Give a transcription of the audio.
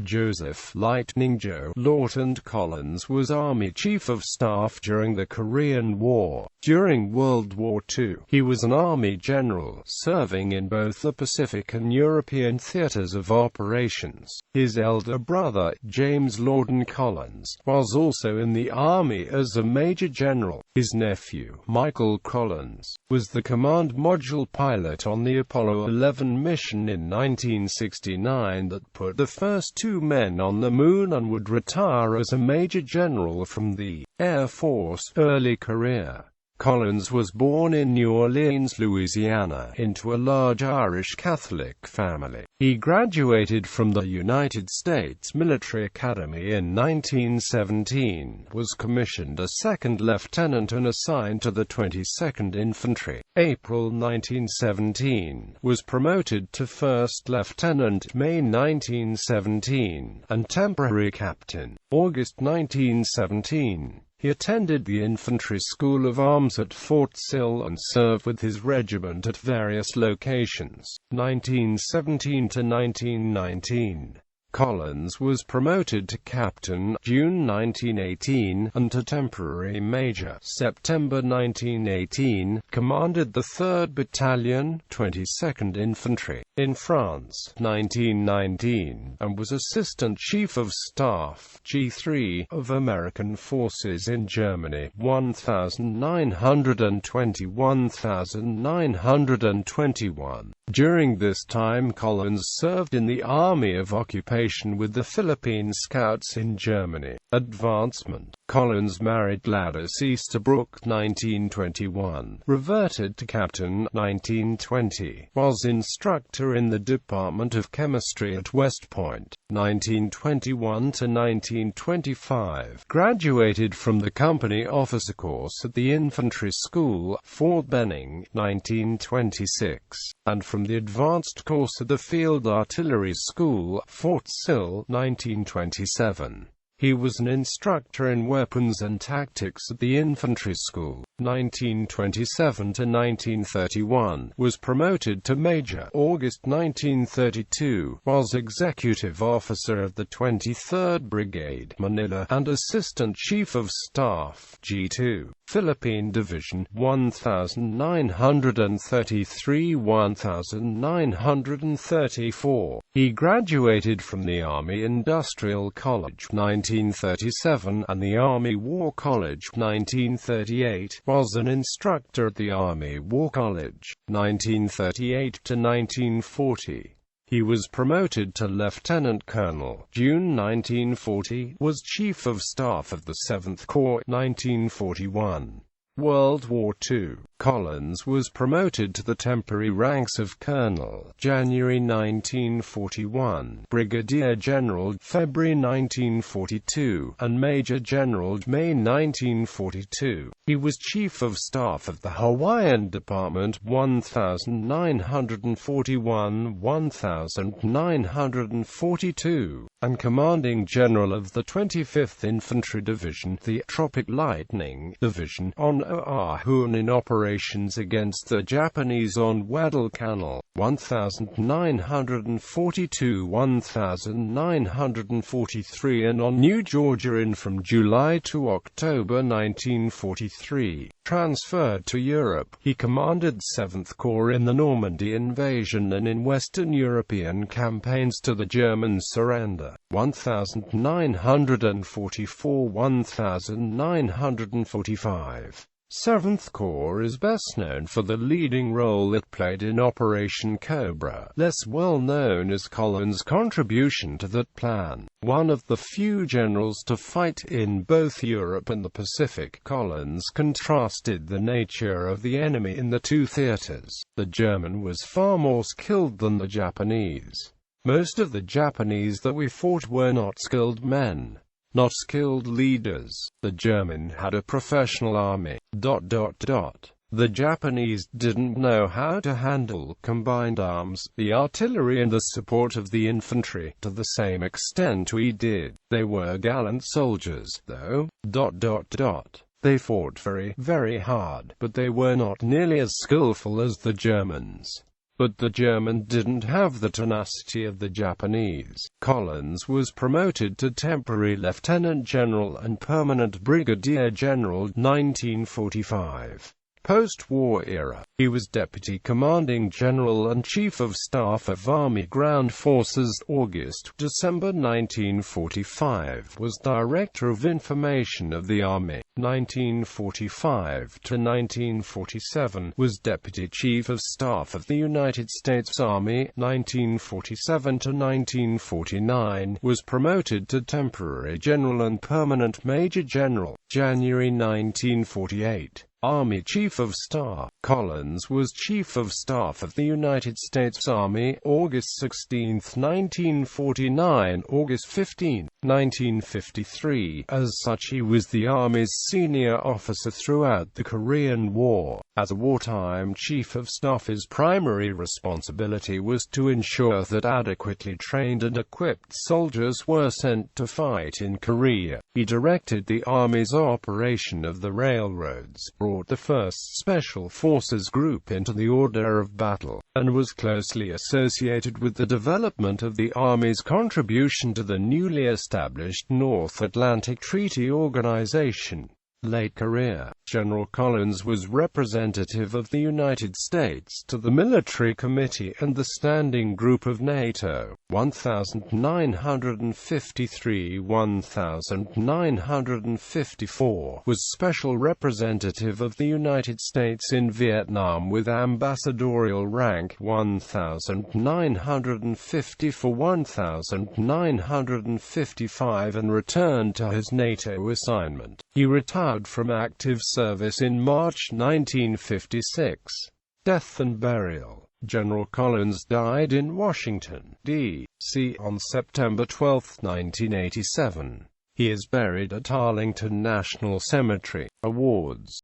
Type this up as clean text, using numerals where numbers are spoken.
Joseph "Lightning Joe" Lawton Collins was Army Chief of Staff during the Korean War. During World War II, he was an Army general, serving in both the Pacific and European theaters of operations. His elder brother, James Lawton Collins, was also in the Army as a Major General. His nephew, Michael Collins, was the command module pilot on the Apollo 11 mission in 1969 that put the first two men on the Moon, and would retire as a Major General from the Air Force early career. Collins was born in New Orleans, Louisiana, into a large Irish Catholic family. He graduated from the United States Military Academy in 1917, was commissioned a second lieutenant and assigned to the 22nd Infantry. April 1917, was promoted to first lieutenant May 1917, and temporary captain, August 1917. He attended the Infantry School of Arms at Fort Sill and served with his regiment at various locations. 1917 to 1919. Collins was promoted to captain, June 1918, and to temporary major, September 1918, commanded the 3rd Battalion, 22nd Infantry, in France, 1919, and was Assistant Chief of Staff, G3, of American Forces in Germany, 1920–1921. During this time Collins served in the Army of Occupation with the Philippine Scouts in Germany. Advancement. Collins married Gladys Easterbrook, 1921, reverted to captain, 1920, was instructor in the Department of Chemistry at West Point, 1921 to 1925, graduated from the company officer course at the Infantry School, Fort Benning, 1926, and from the advanced course at the Field Artillery School, Fort Sill, 1927. He was an instructor in weapons and tactics at the Infantry School, 1927 to 1931, was promoted to Major, August 1932, was Executive Officer of the 23rd Brigade, Manila, and Assistant Chief of Staff, G2, Philippine Division, 1933–1934. He graduated from the Army Industrial College, 1937, and the Army War College, 1938, was an instructor at the Army War College, 1938 to 1940. He was promoted to Lieutenant Colonel, June 1940, was Chief of Staff of the 7th Corps, 1941. World War II. Collins was promoted to the temporary ranks of Colonel, January 1941, Brigadier General, February 1942, and Major General, May 1942. He was Chief of Staff of the Hawaiian Department, 1941–1942, and Commanding General of the 25th Infantry Division, the Tropic Lightning Division, on Oahu in operations against the Japanese on Guadalcanal, 1942–1943, and on New Georgia in from July to October 1943. Transferred to Europe, he commanded 7th Corps in the Normandy invasion and in Western European campaigns to the German surrender, 1944–1945. 7th Corps is best known for the leading role it played in Operation Cobra, less well known as Collins' contribution to that plan. One of the few generals to fight in both Europe and the Pacific, Collins contrasted the nature of the enemy in the two theaters. The German was far more skilled than the Japanese. Most of the Japanese that we fought were not skilled men, not skilled leaders. The German had a professional army. The Japanese didn't know how to handle combined arms, the artillery and the support of the infantry, to the same extent we did. They were gallant soldiers, though. They fought very, very hard, but they were not nearly as skillful as the Germans. But the German didn't have the tenacity of the Japanese. Collins was promoted to temporary lieutenant general and permanent brigadier general 1945. Post-war era, he was Deputy Commanding General and Chief of Staff of Army Ground Forces. August-December 1945, was Director of Information of the Army. 1945 to 1947, was Deputy Chief of Staff of the United States Army. 1947 to 1949, was promoted to Temporary General and Permanent Major General. January 1948. Army Chief of Staff. Collins was Chief of Staff of the United States Army, August 16, 1949, August 15, 1953. As such, he was the Army's senior officer throughout the Korean War. As a wartime Chief of Staff, his primary responsibility was to ensure that adequately trained and equipped soldiers were sent to fight in Korea. He directed the Army's operation of the railroads, brought the 1st Special Forces Group into the order of battle, and was closely associated with the development of the Army's contribution to the newly established North Atlantic Treaty Organization. Late career. General Collins was representative of the United States to the Military Committee and the Standing Group of NATO. 1953–1954, was Special Representative of the United States in Vietnam with ambassadorial rank. 1954–1955, and returned to his NATO assignment. He retired from active service in March 1956. Death and burial. General Collins died in Washington, D.C. on September 12, 1987. He is buried at Arlington National Cemetery. Awards.